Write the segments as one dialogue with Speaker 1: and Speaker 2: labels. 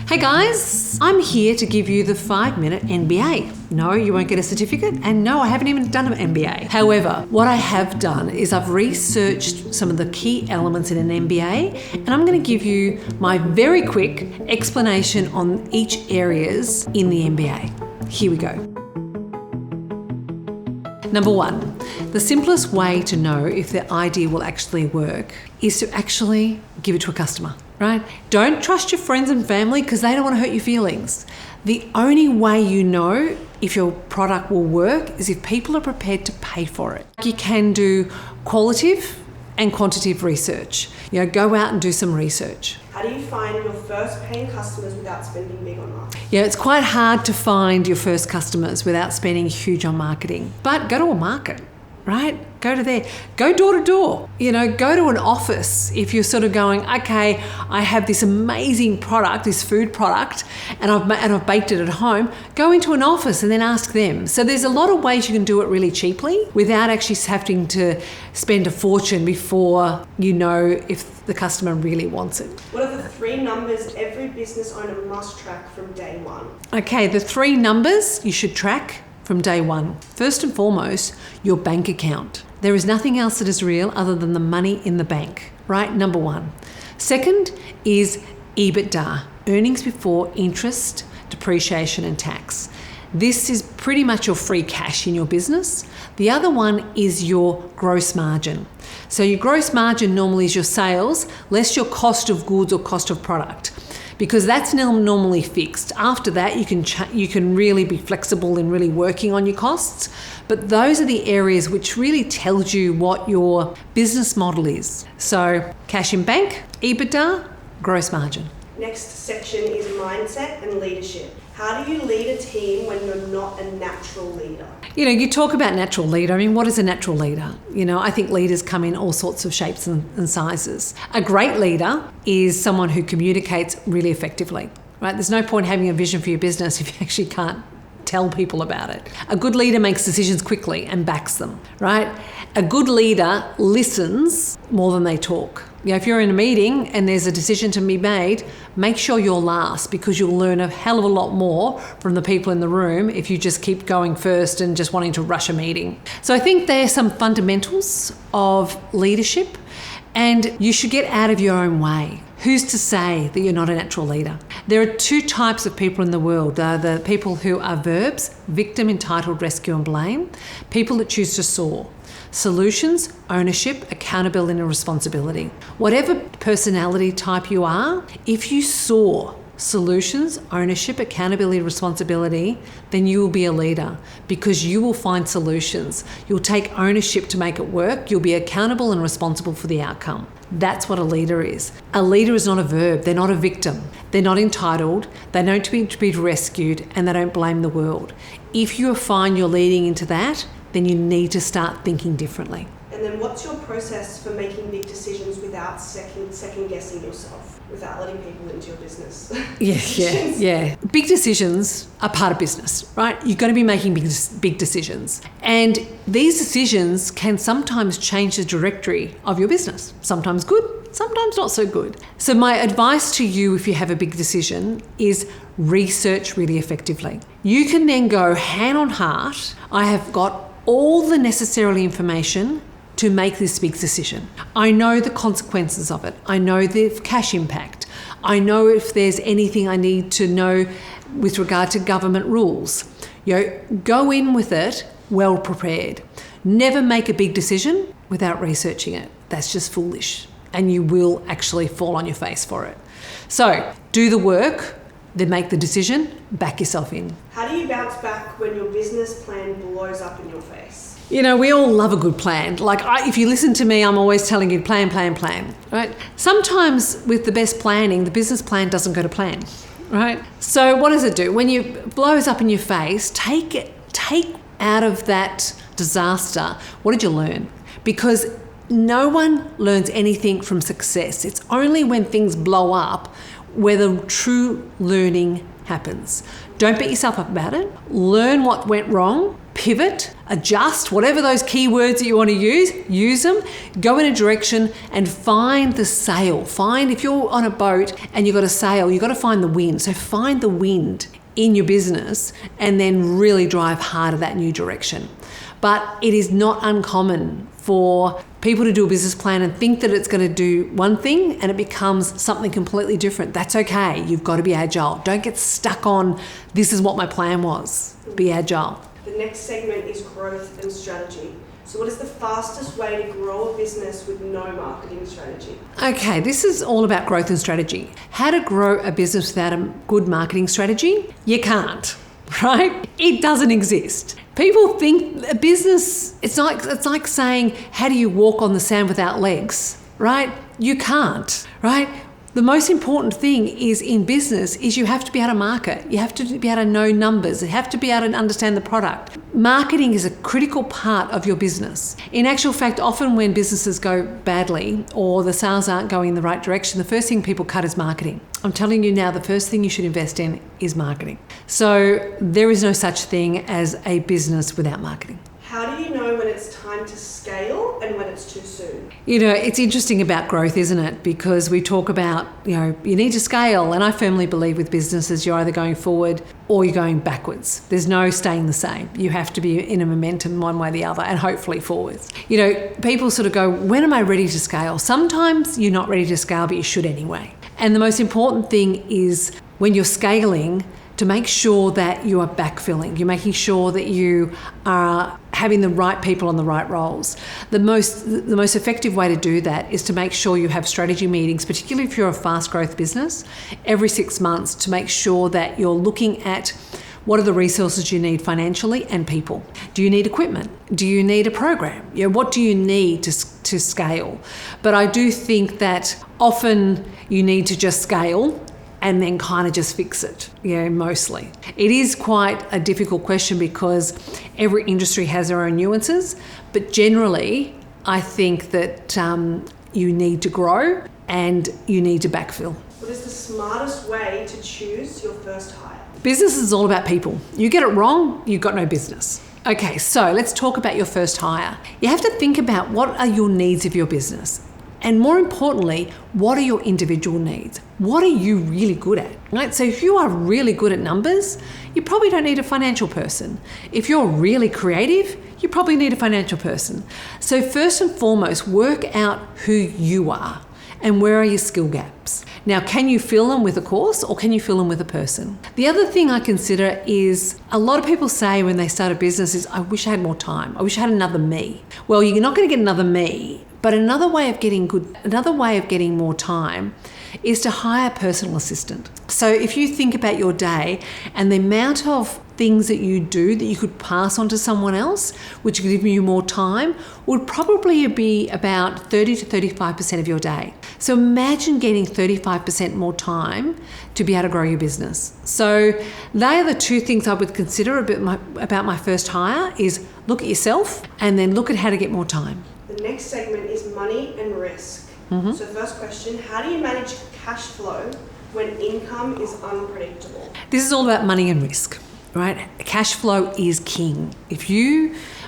Speaker 1: Hey guys, I'm here to give you the 5-minute MBA. No, you won't get a certificate, and no, I haven't even done an MBA. However, what I have done is I've researched some of the key elements in an MBA, and I'm going to give you my very quick explanation on each areas in the MBA. Here we go. Number 1, the simplest way to know if the idea will actually work is to actually give it to a customer, right? Don't trust your friends and family because they don't want to hurt your feelings. The only way you know if your product will work is if people are prepared to pay for it. You can do qualitative and quantitative research. Go out and do some research.
Speaker 2: How do you find your first paying customers without spending big on marketing?
Speaker 1: It's quite hard to find your first customers without spending huge on marketing. But go to a market, right? Go to there. Go door to door. Go to an office if you're sort of going, okay, I have this amazing product, this food product, and I've baked it at home. Go into an office and then ask them. So there's a lot of ways you can do it really cheaply without actually having to spend a fortune before you know if the customer really wants it.
Speaker 2: What are the 3 numbers every business owner must track from day one?
Speaker 1: Okay, the 3 numbers you should track from day one. First and foremost, your bank account. There is nothing else that is real other than the money in the bank, right? Number 1. Second is EBITDA, earnings before interest, depreciation and tax. This is pretty much your free cash in your business. The other one is your gross margin. So your gross margin normally is your sales less your cost of goods or cost of product, because that's normally fixed. After that, you can really be flexible in really working on your costs. But those are the areas which really tells you what your business model is. So cash in bank, EBITDA, gross margin.
Speaker 2: Next section is mindset and leadership. How do you lead a team when you're not a natural leader?
Speaker 1: You talk about natural leader. I mean, what is a natural leader? I think leaders come in all sorts of shapes and sizes. A great leader is someone who communicates really effectively, right? There's no point having a vision for your business if you actually can't tell people about it. A good leader makes decisions quickly and backs them, right? A good leader listens more than they talk. If you're in a meeting and there's a decision to be made, make sure you're last, because you'll learn a hell of a lot more from the people in the room if you just keep going first and just wanting to rush a meeting. So I think there are some fundamentals of leadership, and you should get out of your own way. Who's to say that you're not a natural leader? There are 2 types of people in the world. There are the people who are verbs, victim, entitled, rescue and blame. People that choose to soar. Solutions, ownership, accountability and responsibility. Whatever personality type you are, if you soar solutions, ownership, accountability, responsibility, then you will be a leader, because you will find solutions. You'll take ownership to make it work. You'll be accountable and responsible for the outcome. That's what a leader is. A leader is not a verb. They're not a victim. They're not entitled. They don't need to be rescued, and they don't blame the world. If you find you're leading into that, then you need to start thinking differently.
Speaker 2: And then what's your process for making big decisions without second guessing yourself, without letting people into your business?
Speaker 1: Yeah. Big decisions are part of business, right? You've got to be making big decisions. And these decisions can sometimes change the trajectory of your business. Sometimes good, sometimes not so good. So my advice to you, if you have a big decision, is research really effectively. You can then go hand on heart, I have got all the necessary information to make this big decision. I know the consequences of it. I know the cash impact. I know if there's anything I need to know with regard to government rules. Go in with it well prepared. Never make a big decision without researching it. That's just foolish, and you will actually fall on your face for it. So do the work, then make the decision, back yourself in.
Speaker 2: How do you bounce back when your business plan blows up in your face?
Speaker 1: We all love a good plan. If you listen to me, I'm always telling you plan, right? Sometimes with the best planning, the business plan doesn't go to plan, right? So what does it do? When it blows up in your face, take out of that disaster, what did you learn? Because no one learns anything from success. It's only when things blow up where the true learning happens. Don't beat yourself up about it. Learn what went wrong pivot, adjust, whatever those keywords that you want to use them, go in a direction and find the sail. Find, if you're on a boat and you've got a sail, you've got to find the wind. So find the wind in your business and then really drive hard at that new direction. But it is not uncommon for people to do a business plan and think that it's going to do one thing and it becomes something completely different. That's okay. You've got to be agile. Don't get stuck on, this is what my plan was. Be agile.
Speaker 2: The next segment is growth and strategy. So what is the fastest way to grow a business with no marketing strategy?
Speaker 1: Okay, this is all about growth and strategy. How to grow a business without a good marketing strategy? You can't, right? It doesn't exist. People think a business, it's like saying, how do you walk on the sand without legs, right? You can't, right? The most important thing is in business is you have to be able to market. You have to be able to know numbers. You have to be able to understand the product. Marketing is a critical part of your business. In actual fact, often when businesses go badly or the sales aren't going in the right direction, the first thing people cut is marketing. I'm telling you now, the first thing you should invest in is marketing. So there is no such thing as a business without marketing.
Speaker 2: How do you know when it's time to scale and when it's too soon?
Speaker 1: You know, it's interesting about growth, isn't it? Because we talk about, you need to scale. And I firmly believe with businesses, you're either going forward or you're going backwards. There's no staying the same. You have to be in a momentum one way or the other and hopefully forwards. People sort of go, when am I ready to scale? Sometimes you're not ready to scale, but you should anyway. And the most important thing is when you're scaling, to make sure that you are backfilling. You're making sure that you are having the right people on the right roles. The most effective way to do that is to make sure you have strategy meetings, particularly if you're a fast growth business, every 6 months, to make sure that you're looking at what are the resources you need financially and people. Do you need equipment? Do you need a program? What do you need to scale? But I do think that often you need to just scale and then kind of just fix it, mostly. It is quite a difficult question because every industry has their own nuances, but generally I think that you need to grow and you need to backfill.
Speaker 2: What is the smartest way to choose your first hire?
Speaker 1: Business is all about people. You get it wrong, you've got no business. Okay, so let's talk about your first hire. You have to think about what are your needs of your business. And more importantly, what are your individual needs? What are you really good at? Right? So if you are really good at numbers, you probably don't need a financial person. If you're really creative, you probably need a financial person. So first and foremost, work out who you are and where are your skill gaps. Now, can you fill them with a course or can you fill them with a person? The other thing I consider is a lot of people say when they start a business is, I wish I had more time. I wish I had another me. Well, you're not going to get another me. But another way of getting more time is to hire a personal assistant. So if you think about your day and the amount of things that you do that you could pass on to someone else, which would give you more time, would probably be about 30 to 35% of your day. So imagine getting 35% more time to be able to grow your business. So they are the two things I would consider about my first hire is look at yourself and then look at how to get more time.
Speaker 2: The next segment is money and risk.
Speaker 1: Mm-hmm.
Speaker 2: So first question, how do you manage cash flow when income is unpredictable?
Speaker 1: This is all about money and risk, right? Cash flow is king.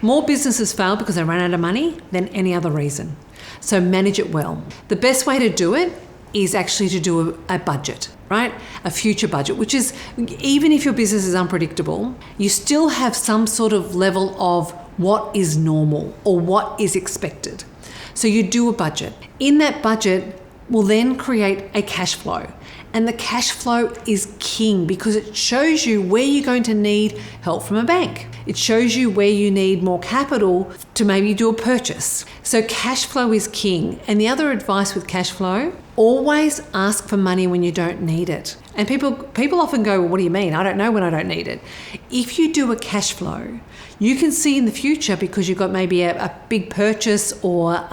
Speaker 1: More businesses fail because they run out of money than any other reason. So manage it well. The best way to do it is actually to do a budget, right? A future budget, which is, even if your business is unpredictable, you still have some sort of level of what is normal or what is expected. So you do a budget. In that budget will then create a cash flow. And the cash flow is king because it shows you where you're going to need help from a bank. It shows you where you need more capital to maybe do a purchase. So cash flow is king. And the other advice with cash flow, always ask for money when you don't need it. And people often go, well, what do you mean? I don't know when I don't need it. If you do a cash flow, you can see in the future because you've got maybe a big purchase or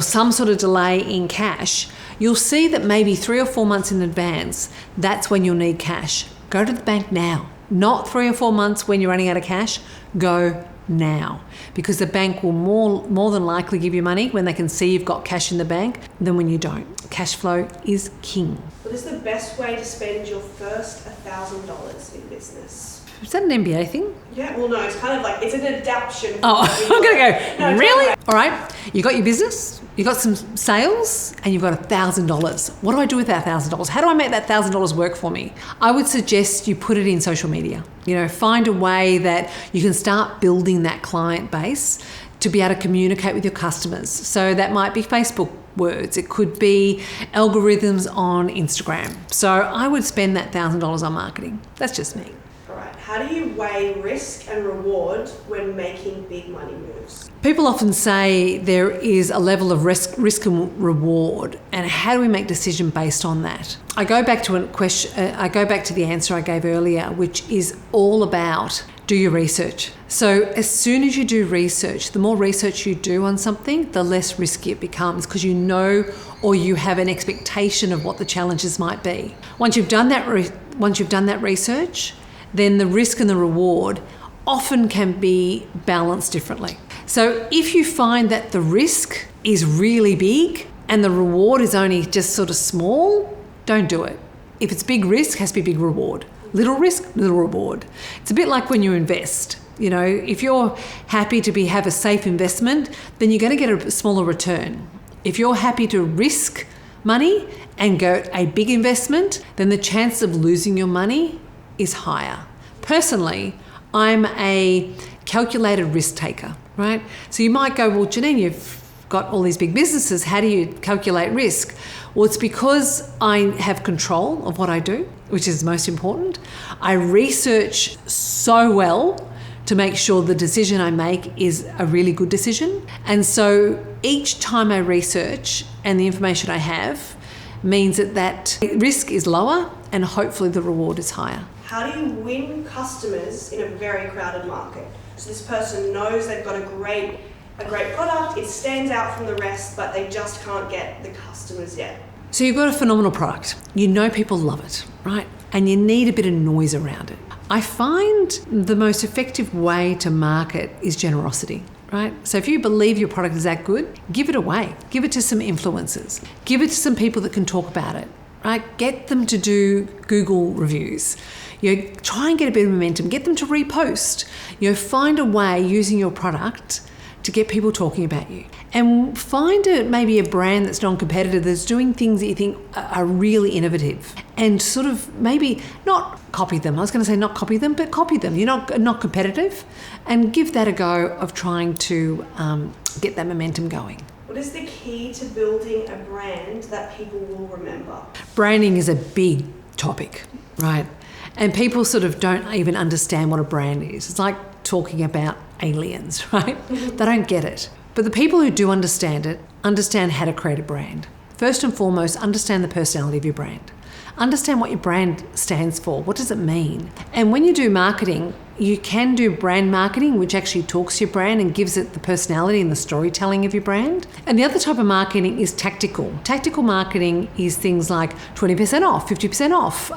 Speaker 1: some sort of delay in cash, you'll see that maybe 3 or 4 months in advance, that's when you'll need cash. Go to the bank now, not 3 or 4 months when you're running out of cash. Go now, because the bank will more than likely give you money when they can see you've got cash in the bank than when you don't. Cash flow is king.
Speaker 2: What is the best way to spend your first $1,000 in business?
Speaker 1: Is that an MBA thing?
Speaker 2: Yeah, well, no, it's kind of like, it's an adaptation.
Speaker 1: Oh, I'm going to go,
Speaker 2: No,
Speaker 1: really?
Speaker 2: totally.
Speaker 1: All right, you got your business, you got some sales, and you've got $1,000. What do I do with that $1,000? How do I make that $1,000 work for me? I would suggest you put it in social media. You know, find a way that you can start building that client base to be able to communicate with your customers. So that might be Facebook words. It could be algorithms on Instagram. So I would spend that $1,000 on marketing. That's just me.
Speaker 2: All right, how do you weigh risk and reward when making big money moves?
Speaker 1: People often say there is a level of risk and reward, and how do we make decision based on that? I go back to a question. I go back to the answer I gave earlier, which is all about do your research. So as soon as you do research, the more research you do on something, the less risky it becomes, because you know, or you have an expectation of what the challenges might be. Once you've done that research, then the risk and the reward often can be balanced differently. So if you find that the risk is really big and the reward is only just sort of small, don't do it. If it's big risk, it has to be big reward. Little risk, little reward. It's a bit like when you invest. You know, if you're happy to have a safe investment, then you're going to get a smaller return. If you're happy to risk money and go a big investment, then the chance of losing your money is higher. Personally, I'm a calculated risk taker, right? So you might go, well, Janine, you've got all these big businesses. How do you calculate risk? Well, it's because I have control of what I do, which is most important. I research so well to make sure the decision I make is a really good decision. And so each time I research and the information I have means that risk is lower and hopefully the reward is higher.
Speaker 2: How do you win customers in a very crowded market? So this person knows they've got a great product, it stands out from the rest, but they just can't get the customers yet.
Speaker 1: So you've got a phenomenal product. You know people love it, right? And you need a bit of noise around it. I find the most effective way to market is generosity, right? So if you believe your product is that good, give it away. Give it to some influencers. Give it to some people that can talk about it, right? Get them to do Google reviews. You know, try and get a bit of momentum. Get them to repost. You know, find a way using your product to get people talking about you. And find maybe a brand that's non-competitive, that's doing things that you think are really innovative, and sort of maybe not copy them. I was going to say not copy them, but copy them. You're not competitive, and give that a go of trying to get that momentum going.
Speaker 2: What is the key to building a brand that people will remember?
Speaker 1: Branding is a big topic, right? And people sort of don't even understand what a brand is. It's like talking about aliens, right? They don't get it. But the people who do understand it, understand how to create a brand. First and foremost, understand the personality of your brand. Understand what your brand stands for. What does it mean? And when you do marketing, you can do brand marketing, which actually talks to your brand and gives it the personality and the storytelling of your brand. And the other type of marketing is tactical. Tactical marketing is things like 20% off, 50% off,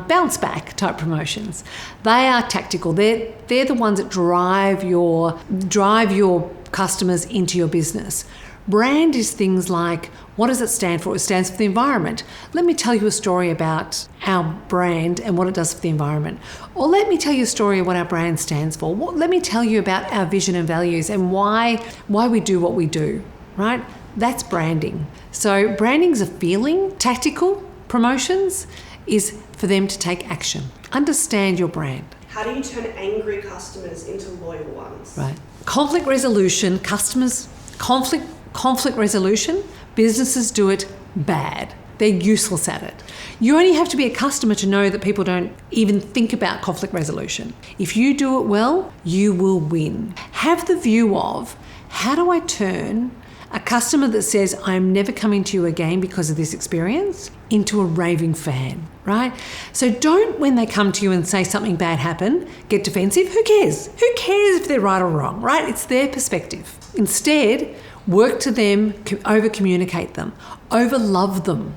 Speaker 1: bounce back type promotions. They are tactical. They're the ones that drive your customers into your business. Brand is things like, what does it stand for? It stands for the environment. Let me tell you a story about our brand and what it does for the environment. Or let me tell you a story of what our brand stands for. Let me tell you about our vision and values and why we do what we do, right? That's branding. So branding is a feeling. Tactical promotions is for them to take action. Understand your brand.
Speaker 2: How do you turn angry customers into loyal ones?
Speaker 1: Right. Conflict resolution, conflict resolution, businesses do it bad. They're useless at it. You only have to be a customer to know that people don't even think about conflict resolution. If you do it well, you will win. Have the view of, how do I turn a customer that says, I'm never coming to you again because of this experience, into a raving fan, right? So don't, when they come to you and say something bad happened, get defensive. Who cares? Who cares if they're right or wrong, right? It's their perspective. Instead, work to them, over-communicate them, over-love them,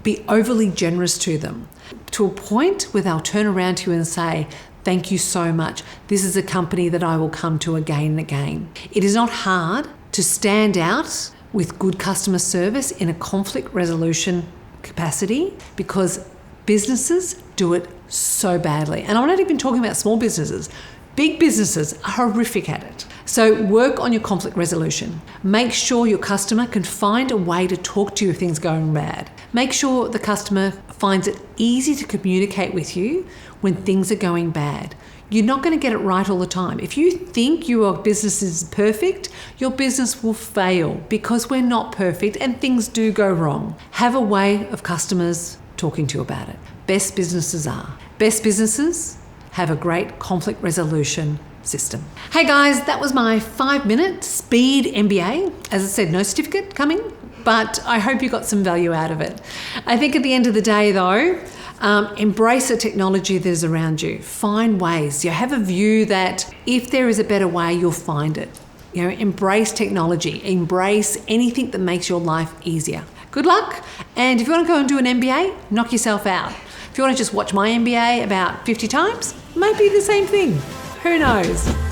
Speaker 1: be overly generous to them, to a point where they'll turn around to you and say, thank you so much. This is a company that I will come to again and again. It is not hard to stand out with good customer service in a conflict resolution capacity, because businesses do it so badly. And I'm not even talking about small businesses. Big businesses are horrific at it. So work on your conflict resolution. Make sure your customer can find a way to talk to you if things are going bad. Make sure the customer finds it easy to communicate with you when things are going bad. You're not going to get it right all the time. If you think your business is perfect, your business will fail, because we're not perfect and things do go wrong. Have a way of customers talking to you about it. Best businesses are. Best businesses have a great conflict resolution system. Hey guys, that was my 5-minute speed MBA. As I said, no certificate coming, but I hope you got some value out of it. I think at the end of the day though, embrace the technology that is around you. Find ways. You have a view that if there is a better way, you'll find it. Embrace technology. Embrace anything that makes your life easier. Good luck. And if you want to go and do an MBA, knock yourself out. If you want to just watch my MBA about 50 times, might be the same thing. Who knows?